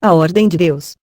a ordem de Deus.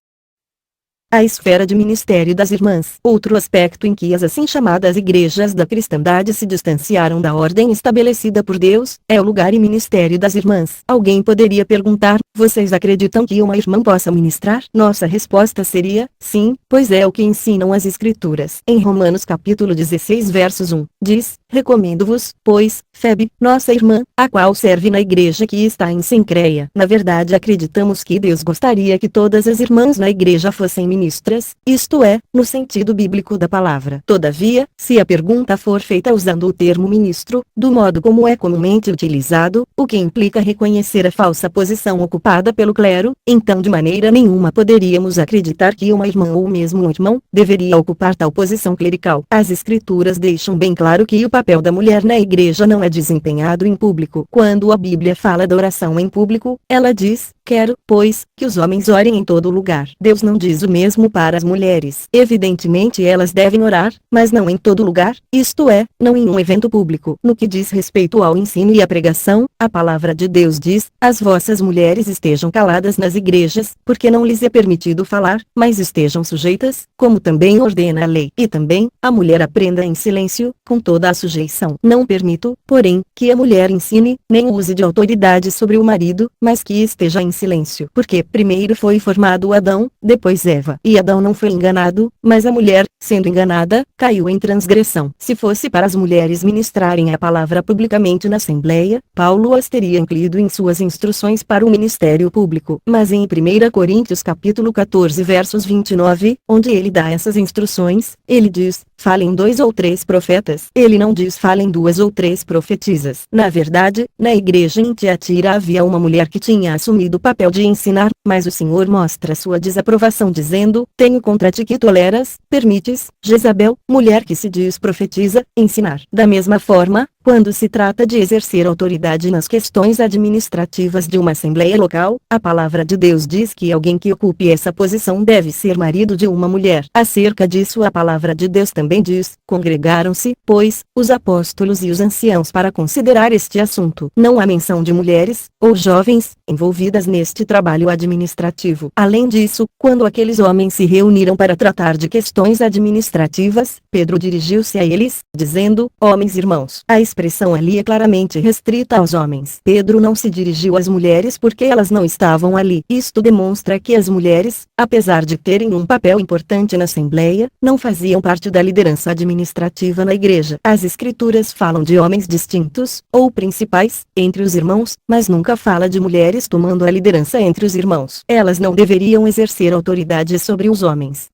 A esfera de ministério das irmãs. Outro aspecto em que as assim chamadas igrejas da cristandade se distanciaram da ordem estabelecida por Deus, é o lugar e ministério das irmãs. Alguém poderia perguntar, vocês acreditam que uma irmã possa ministrar? Nossa resposta seria, sim, pois é o que ensinam as escrituras. Em Romanos capítulo 16 versos 1, diz, recomendo-vos, pois, Febe, nossa irmã, a qual serve na igreja que está em Cencreia. Na verdade acreditamos que Deus gostaria que todas as irmãs na igreja fossem ministras, isto é, no sentido bíblico da palavra. Todavia, se a pergunta for feita usando o termo ministro, do modo como é comumente utilizado, o que implica reconhecer a falsa posição ocupada pelo clero, então de maneira nenhuma poderíamos acreditar que uma irmã ou mesmo um irmão, deveria ocupar tal posição clerical. As escrituras deixam bem claro que o papel da mulher na igreja não é desempenhado em público. Quando a Bíblia fala da oração em público, ela diz, quero, pois, que os homens orem em todo lugar. Deus não diz o mesmo para as mulheres. Evidentemente elas devem orar, mas não em todo lugar, isto é, não em um evento público. No que diz respeito ao ensino e à pregação, a palavra de Deus diz, as vossas mulheres estejam caladas nas igrejas, porque não lhes é permitido falar, mas estejam sujeitas, como também ordena a lei. E também, a mulher aprenda em silêncio, com toda a sujeição. Não permito, porém, que a mulher ensine, nem use de autoridade sobre o marido, mas que esteja em silêncio. Porque primeiro foi formado Adão, depois Eva. E Adão não foi enganado, mas a mulher, sendo enganada, caiu em transgressão. Se fosse para as mulheres ministrarem a palavra publicamente na Assembleia, Paulo as teria incluído em suas instruções para o ministério público. Mas em 1 Coríntios capítulo 14 versos 29, onde ele dá essas instruções, ele diz, falem 2 ou 3 profetas. Ele não diz falem 2 ou 3 profetisas. Na verdade, na igreja em Tiatira havia uma mulher que tinha assumido o papel de ensinar, mas o Senhor mostra sua desaprovação dizendo, tenho contra ti que toleras, permites, Jezabel, mulher que se diz profetiza, ensinar. Da mesma forma, quando se trata de exercer autoridade nas questões administrativas de uma assembleia local, a palavra de Deus diz que alguém que ocupe essa posição deve ser marido de uma mulher. Acerca disso a palavra de Deus também diz, congregaram-se, pois, os apóstolos e os anciãos para considerar este assunto. Não há menção de mulheres, ou jovens, envolvidas neste trabalho administrativo. Além disso, quando aqueles homens se reuniram para tratar de questões administrativas, Pedro dirigiu-se a eles, dizendo, homens irmãos. A expressão ali é claramente restrita aos homens. Pedro não se dirigiu às mulheres porque elas não estavam ali. Isto demonstra que as mulheres, apesar de terem um papel importante na Assembleia, não faziam parte da liderança administrativa na igreja. As escrituras falam de homens distintos, ou principais, entre os irmãos, mas nunca fala de mulheres tomando a liderança entre os irmãos. Elas não deveriam exercer autoridade sobre os homens.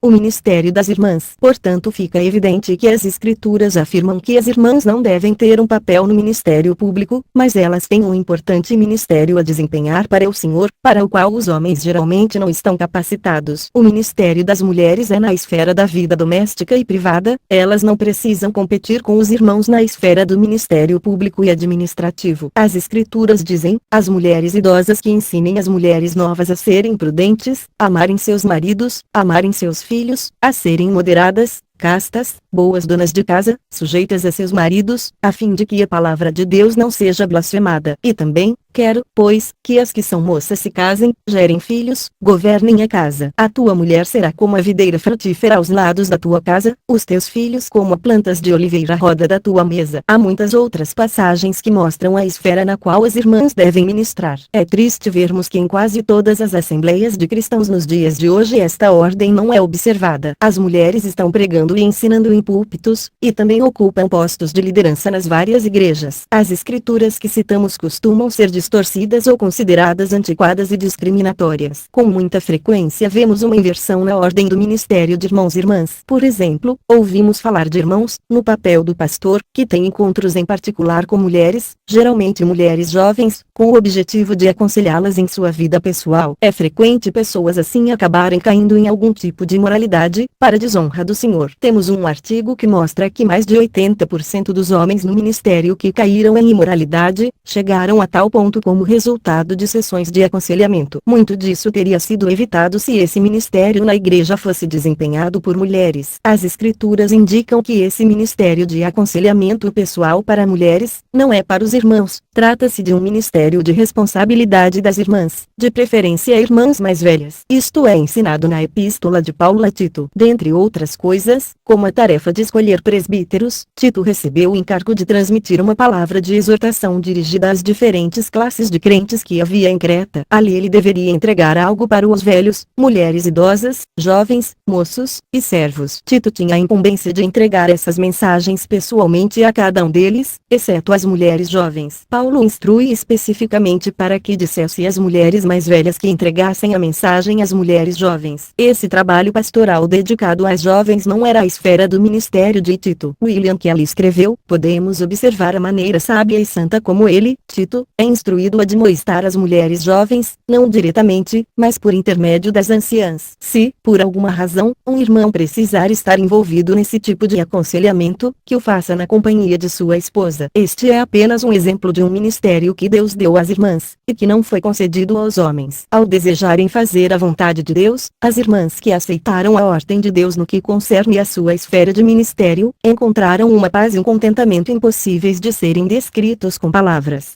O ministério das irmãs. Portanto fica evidente que as escrituras afirmam que as irmãs não devem ter um papel no ministério público, mas elas têm um importante ministério a desempenhar para o Senhor, para o qual os homens geralmente não estão capacitados. O ministério das mulheres é na esfera da vida doméstica e privada, elas não precisam competir com os irmãos na esfera do ministério público e administrativo. As escrituras dizem, as mulheres idosas que ensinem as mulheres novas a serem prudentes, amarem seus maridos, amarem seus filhos, a serem moderadas, castas, boas donas de casa, sujeitas a seus maridos, a fim de que a palavra de Deus não seja blasfemada. E também, quero, pois, que as que são moças se casem, gerem filhos, governem a casa. A tua mulher será como a videira frutífera aos lados da tua casa, os teus filhos como a plantas de oliveira à roda da tua mesa. Há muitas outras passagens que mostram a esfera na qual as irmãs devem ministrar. É triste vermos que em quase todas as assembleias de cristãos nos dias de hoje esta ordem não é observada. As mulheres estão pregando e ensinando em púlpitos, e também ocupam postos de liderança nas várias igrejas. As escrituras que citamos costumam ser distorcidas ou consideradas antiquadas e discriminatórias. Com muita frequência vemos uma inversão na ordem do ministério de irmãos e irmãs. Por exemplo, ouvimos falar de irmãos, no papel do pastor, que tem encontros em particular com mulheres, geralmente mulheres jovens, com o objetivo de aconselhá-las em sua vida pessoal. É frequente pessoas assim acabarem caindo em algum tipo de imoralidade, para a desonra do Senhor. Temos um artigo artigo que mostra que mais de 80% dos homens no ministério que caíram em imoralidade, chegaram a tal ponto como resultado de sessões de aconselhamento. Muito disso teria sido evitado se esse ministério na igreja fosse desempenhado por mulheres. As escrituras indicam que esse ministério de aconselhamento pessoal para mulheres, não é para os irmãos. Trata-se de um ministério de responsabilidade das irmãs, de preferência irmãs mais velhas. Isto é ensinado na epístola de Paulo a Tito. Dentre outras coisas, como a tarefa de escolher presbíteros, Tito recebeu o encargo de transmitir uma palavra de exortação dirigida às diferentes classes de crentes que havia em Creta. Ali ele deveria entregar algo para os velhos, mulheres idosas, jovens, moços e servos. Tito tinha a incumbência de entregar essas mensagens pessoalmente a cada um deles, exceto as mulheres jovens. Paulo instrui especificamente para que dissesse às mulheres mais velhas que entregassem a mensagem às mulheres jovens. Esse trabalho pastoral dedicado às jovens não era a esfera do ministério de Tito. William Kelly escreveu: podemos observar a maneira sábia e santa como ele, Tito, é instruído a admoestar as mulheres jovens, não diretamente, mas por intermédio das anciãs. Se, por alguma razão, um irmão precisar estar envolvido nesse tipo de aconselhamento, que o faça na companhia de sua esposa. Este é apenas um exemplo de um ministério que Deus deu às irmãs, e que não foi concedido aos homens. Ao desejarem fazer a vontade de Deus, as irmãs que aceitaram a ordem de Deus no que concerne à sua esfera de ministério, encontraram uma paz e um contentamento impossíveis de serem descritos com palavras.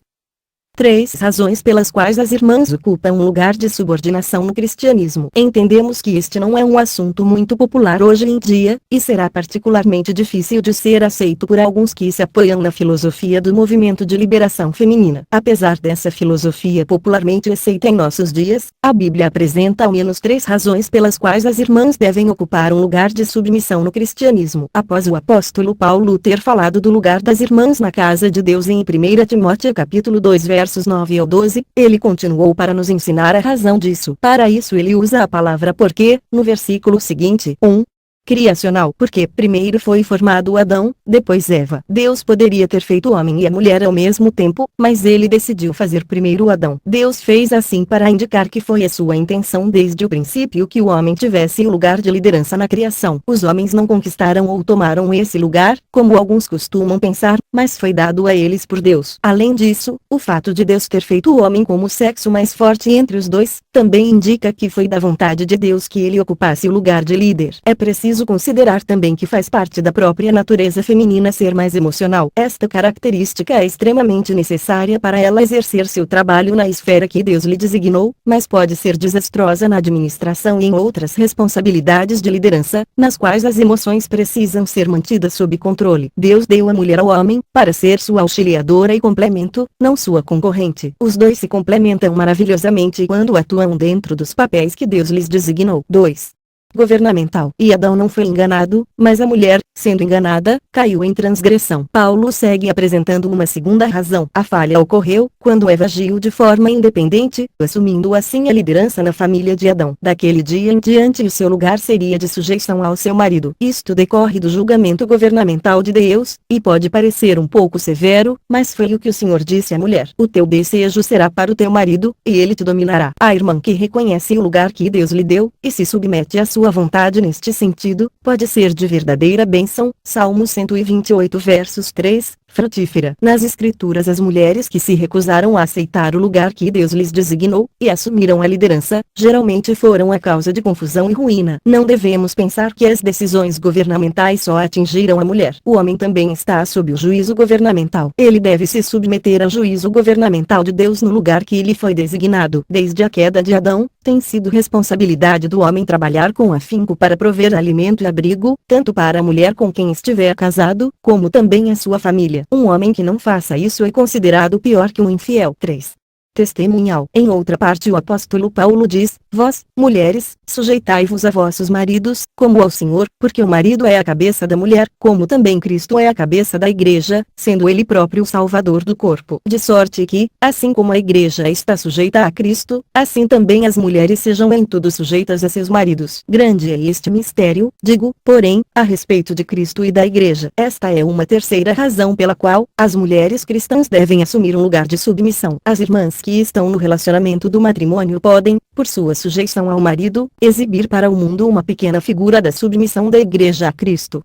3 razões pelas quais as irmãs ocupam um lugar de subordinação no cristianismo. Entendemos que este não é um assunto muito popular hoje em dia, e será particularmente difícil de ser aceito por alguns que se apoiam na filosofia do movimento de liberação feminina. Apesar dessa filosofia popularmente aceita em nossos dias, a Bíblia apresenta ao menos 3 razões pelas quais as irmãs devem ocupar um lugar de submissão no cristianismo. Após o apóstolo Paulo ter falado do lugar das irmãs na casa de Deus em 1 Timóteo capítulo 2 versos 9 ao 12, ele continuou para nos ensinar a razão disso. Para isso ele usa a palavra porque, no versículo seguinte, 1. Criacional, porque primeiro foi formado Adão, depois Eva. Deus poderia ter feito o homem e a mulher ao mesmo tempo, mas ele decidiu fazer primeiro Adão. Deus fez assim para indicar que foi a sua intenção desde o princípio que o homem tivesse um lugar de liderança na criação. Os homens não conquistaram ou tomaram esse lugar, como alguns costumam pensar, mas foi dado a eles por Deus. Além disso, o fato de Deus ter feito o homem como o sexo mais forte entre os dois, também indica que foi da vontade de Deus que ele ocupasse o lugar de líder. É preciso considerar também que faz parte da própria natureza feminina ser mais emocional. Esta característica é extremamente necessária para ela exercer seu trabalho na esfera que Deus lhe designou, mas pode ser desastrosa na administração e em outras responsabilidades de liderança, nas quais as emoções precisam ser mantidas sob controle. Deus deu a mulher ao homem, para ser sua auxiliadora e complemento, não sua concorrente. Os dois se complementam maravilhosamente quando atuam dentro dos papéis que Deus lhes designou. 2. Governamental. E Adão não foi enganado, mas a mulher, sendo enganada, caiu em transgressão. Paulo segue apresentando uma segunda razão. A falha ocorreu, quando Eva agiu de forma independente, assumindo assim a liderança na família de Adão. Daquele dia em diante o seu lugar seria de sujeição ao seu marido. Isto decorre do julgamento governamental de Deus, e pode parecer um pouco severo, mas foi o que o Senhor disse à mulher. O teu desejo será para o teu marido, e ele te dominará. A irmã que reconhece o lugar que Deus lhe deu, e se submete à sua vontade neste sentido, pode ser de verdadeira bênção. Salmo 128 versos 3, frutífera. Nas escrituras as mulheres que se recusaram a aceitar o lugar que Deus lhes designou, e assumiram a liderança, geralmente foram a causa de confusão e ruína. Não devemos pensar que as decisões governamentais só atingiram a mulher. O homem também está sob o juízo governamental. Ele deve se submeter ao juízo governamental de Deus no lugar que lhe foi designado. Desde a queda de Adão, tem sido responsabilidade do homem trabalhar com afinco para prover alimento e abrigo, tanto para a mulher com quem estiver casado, como também a sua família. Um homem que não faça isso é considerado pior que um infiel. 3. Testemunhal. Em outra parte o apóstolo Paulo diz: vós, mulheres, sujeitai-vos a vossos maridos, como ao Senhor, porque o marido é a cabeça da mulher, como também Cristo é a cabeça da igreja, sendo ele próprio o salvador do corpo. De sorte que, assim como a igreja está sujeita a Cristo, assim também as mulheres sejam em tudo sujeitas a seus maridos. Grande é este mistério, digo, porém, a respeito de Cristo e da igreja. Esta é uma terceira razão pela qual as mulheres cristãs devem assumir um lugar de submissão. As irmãs que estão no relacionamento do matrimônio podem, por sua sujeição ao marido, exibir para o mundo uma pequena figura da submissão da igreja a Cristo.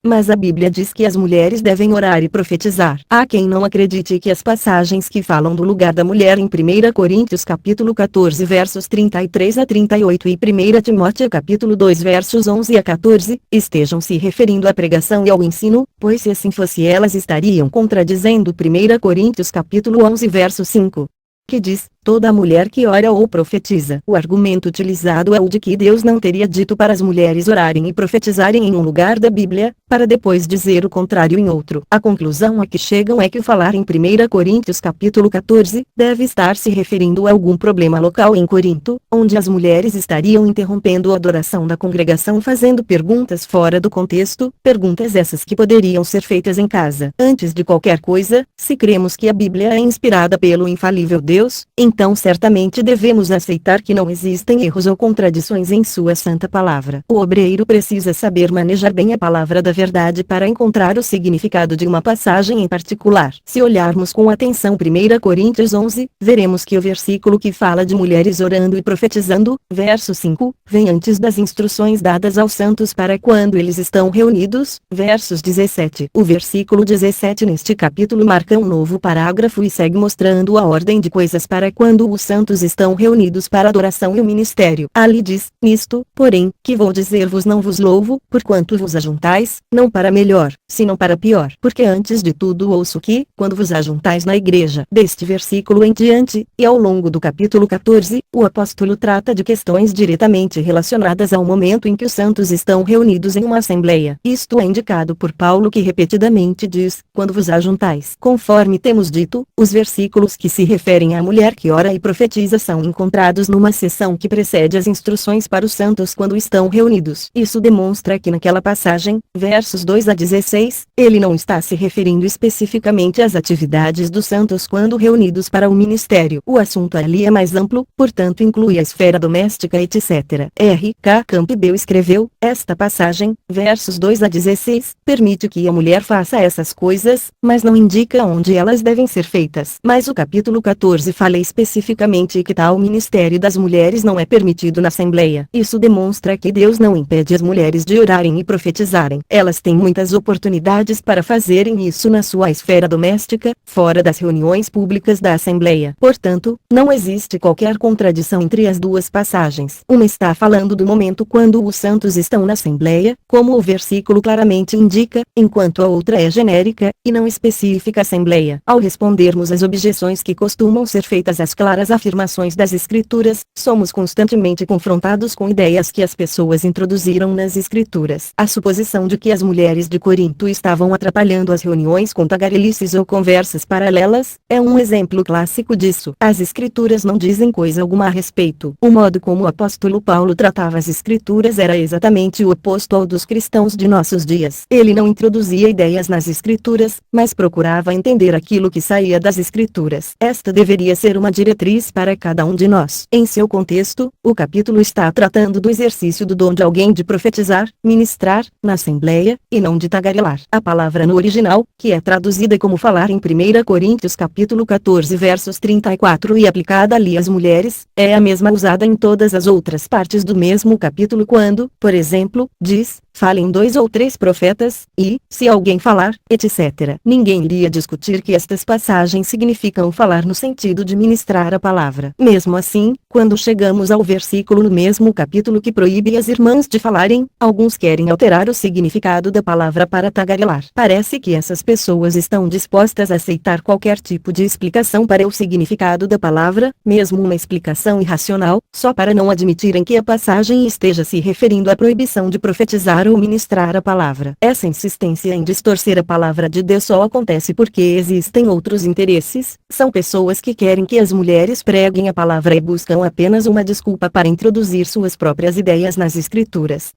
Mas a Bíblia diz que as mulheres devem orar e profetizar. Há quem não acredite que as passagens que falam do lugar da mulher em 1 Coríntios capítulo 14 versos 33 a 38 e 1 Timóteo capítulo 2 versos 11 a 14, estejam se referindo à pregação e ao ensino, pois se assim fosse elas estariam contradizendo 1 Coríntios capítulo 11 verso 5. Que diz, toda mulher que ora ou profetiza. O argumento utilizado é o de que Deus não teria dito para as mulheres orarem e profetizarem em um lugar da Bíblia, para depois dizer o contrário em outro. A conclusão a que chegam é que o falar em 1 Coríntios capítulo 14, deve estar se referindo a algum problema local em Corinto, onde as mulheres estariam interrompendo a adoração da congregação fazendo perguntas fora do contexto, perguntas essas que poderiam ser feitas em casa. Antes de qualquer coisa, se cremos que a Bíblia é inspirada pelo infalível Deus, então certamente devemos aceitar que não existem erros ou contradições em sua santa palavra. O obreiro precisa saber manejar bem a palavra da verdade para encontrar o significado de uma passagem em particular. Se olharmos com atenção 1 Coríntios 11, veremos que o versículo que fala de mulheres orando e profetizando, verso 5, vem antes das instruções dadas aos santos para quando eles estão reunidos, versos 17. O versículo 17 neste capítulo marca um novo parágrafo e segue mostrando a ordem de coisas para quando os santos estão reunidos para adoração e o ministério. Ali diz, nisto, porém, que vou dizer-vos não vos louvo, porquanto vos ajuntais, não para melhor, senão para pior. Porque antes de tudo ouço que, quando vos ajuntais na igreja, deste versículo em diante, e ao longo do capítulo 14, o apóstolo trata de questões diretamente relacionadas ao momento em que os santos estão reunidos em uma assembleia. Isto é indicado por Paulo que repetidamente diz, quando vos ajuntais. Conforme temos dito, os versículos que se referem à mulher que ora e profetiza são encontrados numa seção que precede as instruções para os santos quando estão reunidos. Isso demonstra que naquela passagem, versos 2 a 16, ele não está se referindo especificamente às atividades dos santos quando reunidos para o ministério. O assunto ali é mais amplo, portanto inclui a esfera doméstica etc. R. K. Campbell escreveu, esta passagem, versos 2 a 16, permite que a mulher faça essas coisas, mas não indica onde elas devem ser feitas. Mas o capítulo 14 fala especificamente que tal ministério das mulheres não é permitido na Assembleia. Isso demonstra que Deus não impede as mulheres de orarem e profetizarem. Elas têm muitas oportunidades para fazerem isso na sua esfera doméstica, fora das reuniões públicas da Assembleia. Portanto, não existe qualquer contradição entre as duas passagens. Uma está falando do momento quando os santos estão na Assembleia, como o versículo claramente indica, enquanto a outra é genérica, e não especifica a Assembleia. Ao respondermos às objeções que costumam ser feitas às claras afirmações das Escrituras, somos constantemente confrontados com ideias que as pessoas introduziram nas Escrituras. A suposição de que as mulheres de Corinto estavam atrapalhando as reuniões com tagarelices ou conversas paralelas, é um exemplo clássico disso. As Escrituras não dizem coisa alguma a respeito. O modo como o apóstolo Paulo tratava as Escrituras era exatamente o oposto ao dos cristãos de nossos dias. Ele não introduzia ideias nas Escrituras, mas procurava entender aquilo que saía das Escrituras. Esta deveria ser uma diretriz para cada um de nós. Em seu contexto, o capítulo está tratando do exercício do dom de alguém de profetizar, ministrar, na Assembleia, e não de tagarelar. A palavra no original, que é traduzida como falar em 1 Coríntios capítulo 14 versos 34 e aplicada ali às mulheres, é a mesma usada em todas as outras partes do mesmo capítulo quando, por exemplo, diz, falem 2 ou 3 profetas, e, se alguém falar, etc. Ninguém iria discutir que estas passagens significam falar no sentido de ministrar a palavra. Mesmo assim, quando chegamos ao versículo no mesmo capítulo que proíbe as irmãs de falarem, alguns querem alterar o significado da palavra para tagarelar. Parece que essas pessoas estão dispostas a aceitar qualquer tipo de explicação para o significado da palavra, mesmo uma explicação irracional, só para não admitirem que a passagem esteja se referindo à proibição de profetizar ou ministrar a palavra. Essa insistência em distorcer a palavra de Deus só acontece porque existem outros interesses, são pessoas que querem que as mulheres preguem a palavra e buscam apenas uma desculpa para introduzir suas próprias ideias nas Escrituras.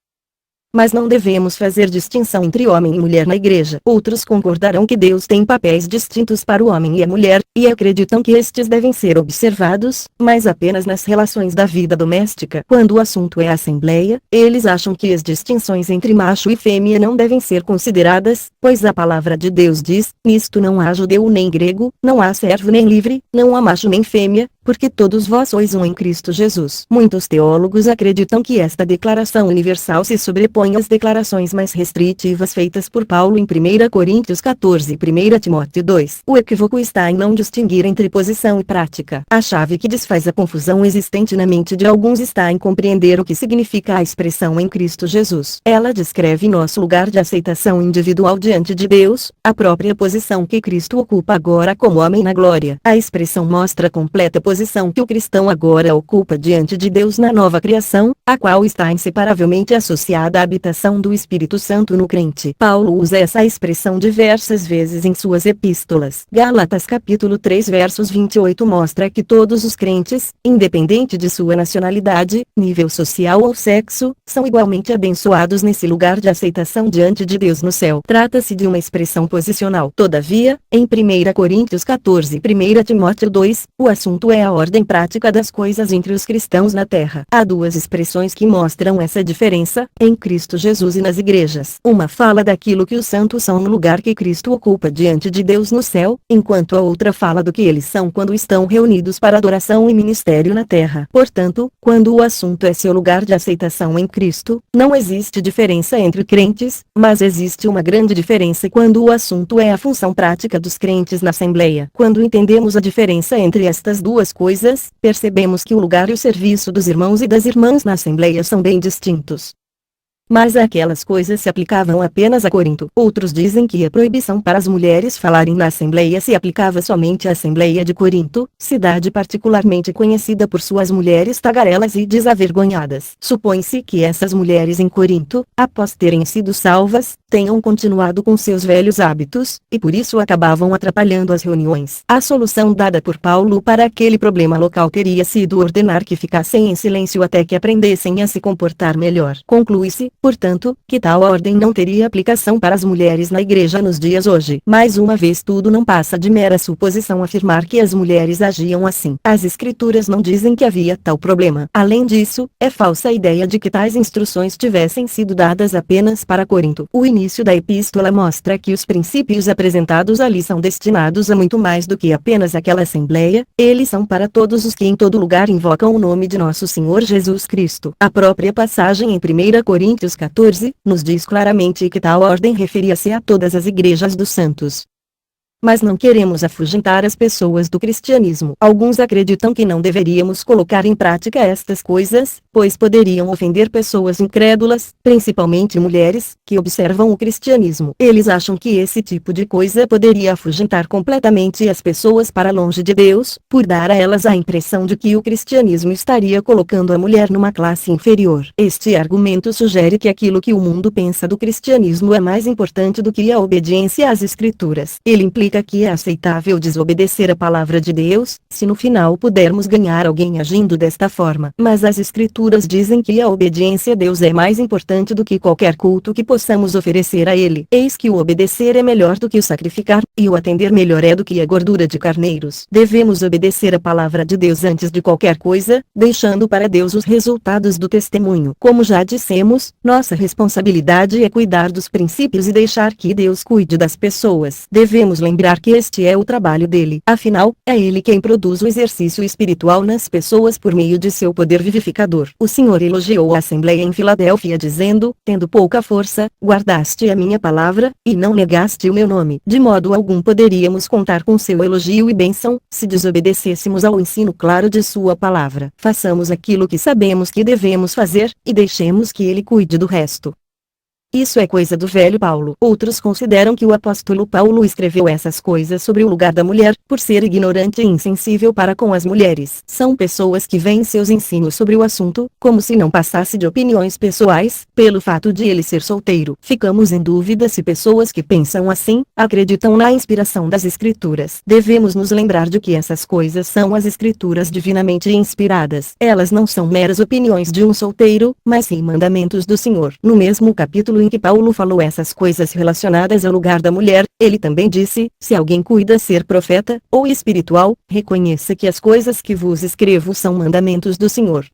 Mas não devemos fazer distinção entre homem e mulher na igreja. Outros concordarão que Deus tem papéis distintos para o homem e a mulher, e acreditam que estes devem ser observados, mas apenas nas relações da vida doméstica. Quando o assunto é a assembleia, eles acham que as distinções entre macho e fêmea não devem ser consideradas, pois a palavra de Deus diz, nisto não há judeu nem grego, não há servo nem livre, não há macho nem fêmea, porque todos vós sois um em Cristo Jesus. Muitos teólogos acreditam que esta declaração universal se sobrepõe às declarações mais restritivas feitas por Paulo em 1 Coríntios 14 e 1 Timóteo 2. O equívoco está em não distinguir entre posição e prática. A chave que desfaz a confusão existente na mente de alguns está em compreender o que significa a expressão em Cristo Jesus. Ela descreve nosso lugar de aceitação individual diante de Deus, a própria posição que Cristo ocupa agora como homem na glória. A expressão mostra a completa posição que o cristão agora ocupa diante de Deus na nova criação, a qual está inseparavelmente associada à habitação do Espírito Santo no crente. Paulo usa essa expressão diversas vezes em suas epístolas. Gálatas capítulo 3 versos 28 mostra que todos os crentes, independente de sua nacionalidade, nível social ou sexo, são igualmente abençoados nesse lugar de aceitação diante de Deus no céu. Trata-se de uma expressão posicional. Todavia, em 1 Coríntios 14 e 1 Timóteo 2, o assunto é a ordem prática das coisas entre os cristãos na terra. Há duas expressões que mostram essa diferença, em Cristo Jesus e nas igrejas. Uma fala daquilo que os santos são no lugar que Cristo ocupa diante de Deus no céu, enquanto a outra fala do que eles são quando estão reunidos para adoração e ministério na terra. Portanto, quando o assunto é seu lugar de aceitação em Cristo, não existe diferença entre crentes, mas existe uma grande diferença quando o assunto é a função prática dos crentes na Assembleia. Quando entendemos a diferença entre estas duas coisas, percebemos que o lugar e o serviço dos irmãos e das irmãs na Assembleia são bem distintos. Mas aquelas coisas se aplicavam apenas a Corinto. Outros dizem que a proibição para as mulheres falarem na Assembleia se aplicava somente à Assembleia de Corinto, cidade particularmente conhecida por suas mulheres tagarelas e desavergonhadas. Supõe-se que essas mulheres em Corinto, após terem sido salvas, tenham continuado com seus velhos hábitos, e por isso acabavam atrapalhando as reuniões. A solução dada por Paulo para aquele problema local teria sido ordenar que ficassem em silêncio até que aprendessem a se comportar melhor. Conclui-se, portanto, que tal ordem não teria aplicação para as mulheres na igreja nos dias hoje. Mais uma vez tudo não passa de mera suposição afirmar que as mulheres agiam assim. As escrituras não dizem que havia tal problema. Além disso, é falsa a ideia de que tais instruções tivessem sido dadas apenas para Corinto. O início da epístola mostra que os princípios apresentados ali são destinados a muito mais do que apenas aquela assembleia, eles são para todos os que em todo lugar invocam o nome de nosso Senhor Jesus Cristo. A própria passagem em 1 Coríntios 14, nos diz claramente que tal ordem referia-se a todas as igrejas dos santos. Mas não queremos afugentar as pessoas do cristianismo. Alguns acreditam que não deveríamos colocar em prática estas coisas, pois poderiam ofender pessoas incrédulas, principalmente mulheres, que observam o cristianismo. Eles acham que esse tipo de coisa poderia afugentar completamente as pessoas para longe de Deus, por dar a elas a impressão de que o cristianismo estaria colocando a mulher numa classe inferior. Este argumento sugere que aquilo que o mundo pensa do cristianismo é mais importante do que a obediência às escrituras. Ele implica que é aceitável desobedecer a palavra de Deus, se no final pudermos ganhar alguém agindo desta forma. Mas as escrituras dizem que a obediência a Deus é mais importante do que qualquer culto que possamos oferecer a Ele. Eis que o obedecer é melhor do que o sacrificar, e o atender melhor é do que a gordura de carneiros. Devemos obedecer a palavra de Deus antes de qualquer coisa, deixando para Deus os resultados do testemunho. Como já dissemos, nossa responsabilidade é cuidar dos princípios e deixar que Deus cuide das pessoas. Devemos lembrar que este é o trabalho dele. Afinal, é ele quem produz o exercício espiritual nas pessoas por meio de seu poder vivificador. O Senhor elogiou a Assembleia em Filadélfia dizendo, tendo pouca força, guardaste a minha palavra, e não negaste o meu nome. De modo algum poderíamos contar com seu elogio e bênção, se desobedecêssemos ao ensino claro de sua palavra. Façamos aquilo que sabemos que devemos fazer, e deixemos que ele cuide do resto. Isso é coisa do velho Paulo. Outros consideram que o apóstolo Paulo escreveu essas coisas sobre o lugar da mulher, por ser ignorante e insensível para com as mulheres. São pessoas que veem seus ensinos sobre o assunto, como se não passasse de opiniões pessoais, pelo fato de ele ser solteiro. Ficamos em dúvida se pessoas que pensam assim, acreditam na inspiração das escrituras. Devemos nos lembrar de que essas coisas são as escrituras divinamente inspiradas. Elas não são meras opiniões de um solteiro, mas sim mandamentos do Senhor. No mesmo capítulo em que Paulo falou essas coisas relacionadas ao lugar da mulher, ele também disse, se alguém cuida ser profeta, ou espiritual, reconheça que as coisas que vos escrevo são mandamentos do Senhor.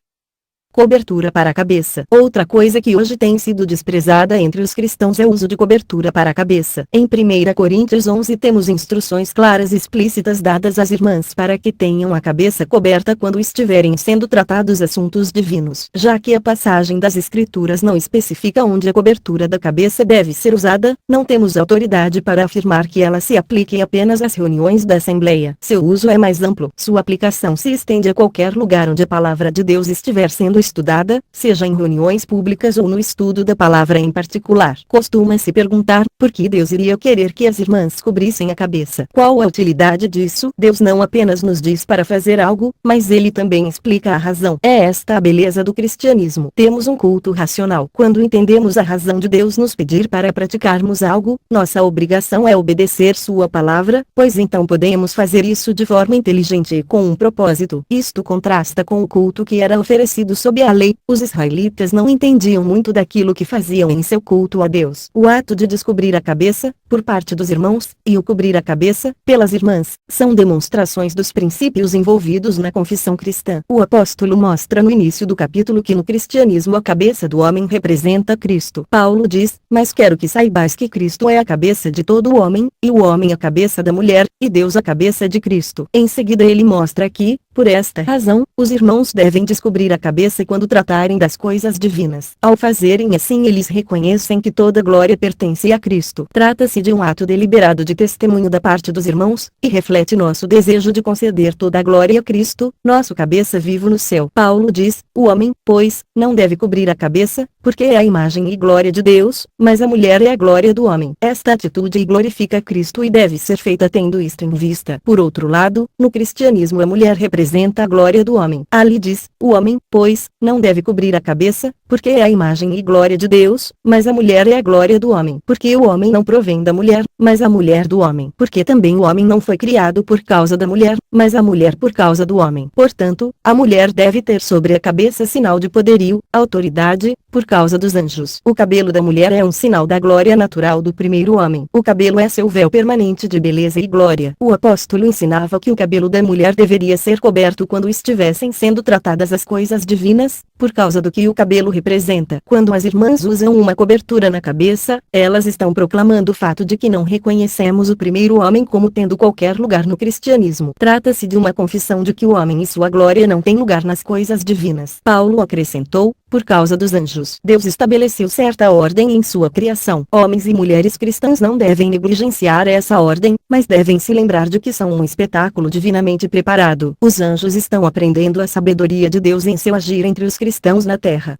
Cobertura para a cabeça. Outra coisa que hoje tem sido desprezada entre os cristãos é o uso de cobertura para a cabeça. Em 1 Coríntios 11 temos instruções claras e explícitas dadas às irmãs para que tenham a cabeça coberta quando estiverem sendo tratados assuntos divinos. Já que a passagem das Escrituras não especifica onde a cobertura da cabeça deve ser usada, não temos autoridade para afirmar que ela se aplique apenas às reuniões da Assembleia. Seu uso é mais amplo. Sua aplicação se estende a qualquer lugar onde a palavra de Deus estiver sendo estudada, seja em reuniões públicas ou no estudo da palavra em particular. Costuma-se perguntar, por que Deus iria querer que as irmãs cobrissem a cabeça? Qual a utilidade disso? Deus não apenas nos diz para fazer algo, mas ele também explica a razão. É esta a beleza do cristianismo. Temos um culto racional. Quando entendemos a razão de Deus nos pedir para praticarmos algo, nossa obrigação é obedecer sua palavra, pois então podemos fazer isso de forma inteligente e com um propósito. Isto contrasta com o culto que era oferecido sob a lei. Os israelitas não entendiam muito daquilo que faziam em seu culto a Deus. O ato de descobrir a cabeça, por parte dos irmãos, e o cobrir a cabeça, pelas irmãs, são demonstrações dos princípios envolvidos na confissão cristã. O apóstolo mostra no início do capítulo que no cristianismo a cabeça do homem representa Cristo. Paulo diz, mas quero que saibais que Cristo é a cabeça de todo o homem, e o homem a cabeça da mulher, e Deus a cabeça de Cristo. Em seguida ele mostra que, por esta razão, os irmãos devem descobrir a cabeça quando tratarem das coisas divinas. Ao fazerem assim eles reconhecem que toda glória pertence a Cristo. Trata-se de um ato deliberado de testemunho da parte dos irmãos, e reflete nosso desejo de conceder toda a glória a Cristo, nosso cabeça vivo no céu. Paulo diz, o homem, pois, não deve cobrir a cabeça, porque é a imagem e glória de Deus, mas a mulher é a glória do homem. Esta atitude glorifica Cristo e deve ser feita tendo isto em vista. Por outro lado, no cristianismo a mulher representa a glória do homem. Ali diz, o homem, pois, não deve cobrir a cabeça, porque é a imagem e glória de Deus, mas a mulher é a glória do homem. Porque o homem não provém da mulher, mas a mulher do homem. Porque também o homem não foi criado por causa da mulher, mas a mulher por causa do homem. Portanto, a mulher deve ter sobre a cabeça sinal de poderio, autoridade, por causa dos anjos. O cabelo da mulher é um sinal da glória natural do primeiro homem. O cabelo é seu véu permanente de beleza e glória. O apóstolo ensinava que o cabelo da mulher deveria ser coberto quando estivessem sendo tratadas as coisas divinas, por causa do que o cabelo representa. Quando as irmãs usam uma cobertura na cabeça, elas estão proclamando o fato de que não reconhecemos o primeiro homem como tendo qualquer lugar no cristianismo. Trata-se de uma confissão de que o homem e sua glória não têm lugar nas coisas divinas. Paulo acrescentou, por causa dos anjos. Deus estabeleceu certa ordem em sua criação. Homens e mulheres cristãos não devem negligenciar essa ordem, mas devem se lembrar de que são um espetáculo divinamente preparado. Os anjos estão aprendendo a sabedoria de Deus em seu agir entre os cristãos na terra.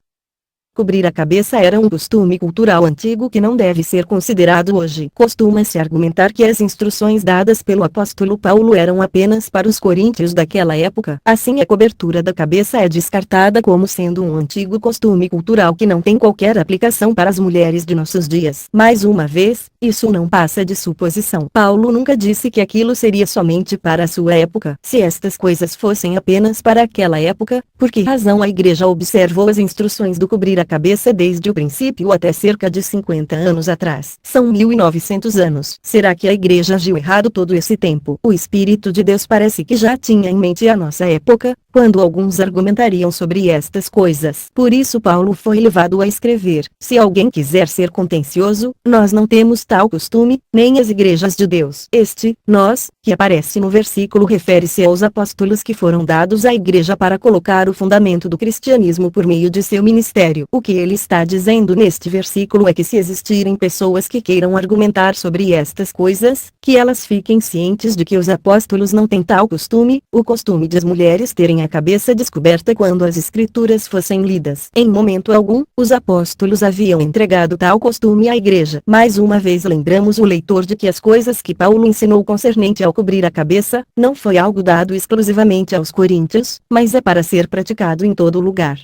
Cobrir a cabeça era um costume cultural antigo que não deve ser considerado hoje. Costuma-se argumentar que as instruções dadas pelo apóstolo Paulo eram apenas para os coríntios daquela época. Assim a cobertura da cabeça é descartada como sendo um antigo costume cultural que não tem qualquer aplicação para as mulheres de nossos dias. Mais uma vez, isso não passa de suposição. Paulo nunca disse que aquilo seria somente para a sua época. Se estas coisas fossem apenas para aquela época, por que razão a igreja observou as instruções do cobrir a cabeça desde o princípio até cerca de 50 anos atrás? São 1900 anos. Será que a igreja agiu errado todo esse tempo? O Espírito de Deus parece que já tinha em mente a nossa época, quando alguns argumentariam sobre estas coisas. Por isso Paulo foi levado a escrever: se alguém quiser ser contencioso, nós não temos tal costume, nem as igrejas de Deus. Este, nós, que aparece no versículo refere-se aos apóstolos que foram dados à igreja para colocar o fundamento do cristianismo por meio de seu ministério. O que ele está dizendo neste versículo é que se existirem pessoas que queiram argumentar sobre estas coisas, que elas fiquem cientes de que os apóstolos não têm tal costume, o costume de as mulheres terem a cabeça descoberta quando as escrituras fossem lidas. Em momento algum, os apóstolos haviam entregado tal costume à igreja. Mais uma vez lembramos o leitor de que as coisas que Paulo ensinou concernente ao cobrir a cabeça, não foi algo dado exclusivamente aos coríntios, mas é para ser praticado em todo lugar.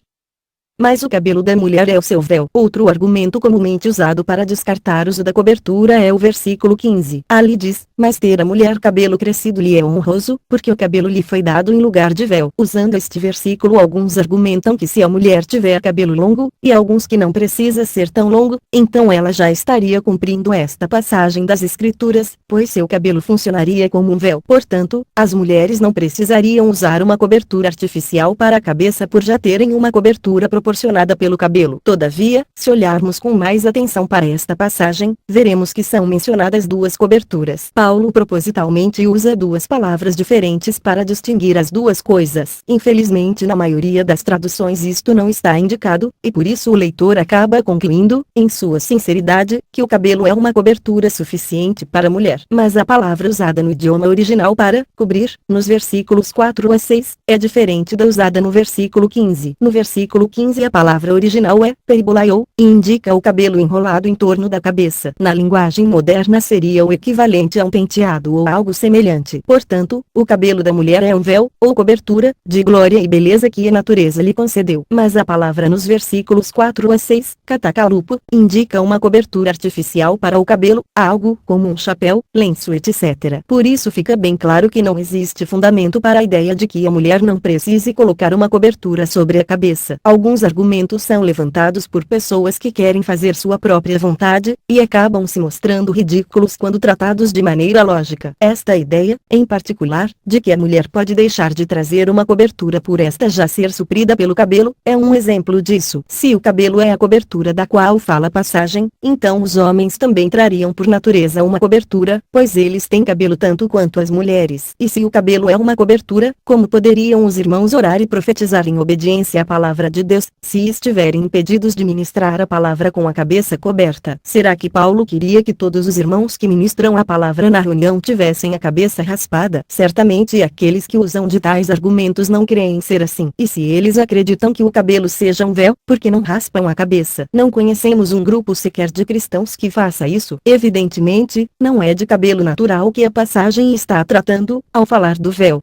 mas o cabelo da mulher é o seu véu. Outro argumento comumente usado para descartar o uso da cobertura é o versículo 15. Ali diz, mas ter a mulher cabelo crescido lhe é honroso, porque o cabelo lhe foi dado em lugar de véu. Usando este versículo, alguns argumentam que se a mulher tiver cabelo longo, e alguns que não precisa ser tão longo, então ela já estaria cumprindo esta passagem das Escrituras, pois seu cabelo funcionaria como um véu. Portanto, as mulheres não precisariam usar uma cobertura artificial para a cabeça por já terem uma cobertura proporcionada pelo cabelo. Todavia, se olharmos com mais atenção para esta passagem, veremos que são mencionadas duas coberturas. Paulo propositalmente usa duas palavras diferentes para distinguir as duas coisas. Infelizmente, na maioria das traduções isto não está indicado, e por isso o leitor acaba concluindo, em sua sinceridade, que o cabelo é uma cobertura suficiente para a mulher. Mas a palavra usada no idioma original para cobrir, nos versículos 4 a 6, é diferente da usada no versículo 15. No versículo 15 a palavra original é peribolaio, e indica o cabelo enrolado em torno da cabeça. Na linguagem moderna seria o equivalente a um penteado ou algo semelhante. Portanto, o cabelo da mulher é um véu, ou cobertura, de glória e beleza que a natureza lhe concedeu. Mas a palavra nos versículos 4 a 6, catakalupo, indica uma cobertura artificial para o cabelo, algo como um chapéu, lenço etc. Por isso fica bem claro que não existe fundamento para a ideia de que a mulher não precise colocar uma cobertura sobre a cabeça. Alguns argumentos são levantados por pessoas que querem fazer sua própria vontade, e acabam se mostrando ridículos quando tratados de maneira lógica. Esta ideia, em particular, de que a mulher pode deixar de trazer uma cobertura por esta já ser suprida pelo cabelo, é um exemplo disso. Se o cabelo é a cobertura da qual fala a passagem, então os homens também trariam por natureza uma cobertura, pois eles têm cabelo tanto quanto as mulheres. E se o cabelo é uma cobertura, como poderiam os irmãos orar e profetizar em obediência à palavra de Deus, se estiverem impedidos de ministrar a palavra com a cabeça coberta? Será que Paulo queria que todos os irmãos que ministram a palavra na reunião tivessem a cabeça raspada? Certamente aqueles que usam de tais argumentos não creem ser assim. E se eles acreditam que o cabelo seja um véu, por que não raspam a cabeça? Não conhecemos um grupo sequer de cristãos que faça isso. Evidentemente, não é de cabelo natural que a passagem está tratando, ao falar do véu.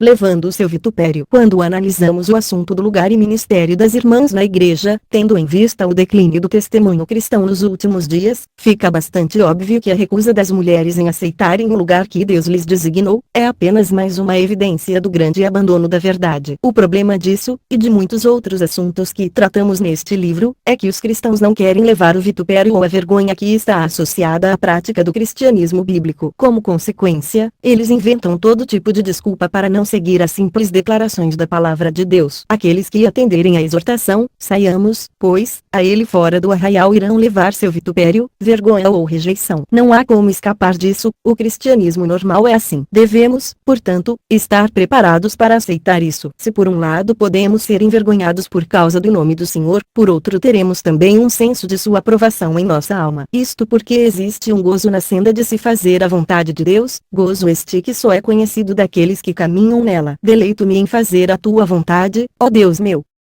Levando o seu vitupério. Quando analisamos o assunto do lugar e ministério das irmãs na igreja, tendo em vista o declínio do testemunho cristão nos últimos dias, fica bastante óbvio que a recusa das mulheres em aceitarem o lugar que Deus lhes designou, é apenas mais uma evidência do grande abandono da verdade. O problema disso, e de muitos outros assuntos que tratamos neste livro, é que os cristãos não querem levar o vitupério ou a vergonha que está associada à prática do cristianismo bíblico. Como consequência, eles inventam todo tipo de desculpa para não seguir as simples declarações da palavra de Deus. Aqueles que atenderem à exortação, saiamos, pois, a ele fora do arraial irão levar seu vitupério, vergonha ou rejeição. Não há como escapar disso, o cristianismo normal é assim. Devemos, portanto, estar preparados para aceitar isso. Se por um lado podemos ser envergonhados por causa do nome do Senhor, por outro teremos também um senso de sua aprovação em nossa alma. Isto porque existe um gozo na senda de se fazer a vontade de Deus, gozo este que só é conhecido daqueles que caminham nela. Deleito-me em fazer a tua vontade, ó Deus meu.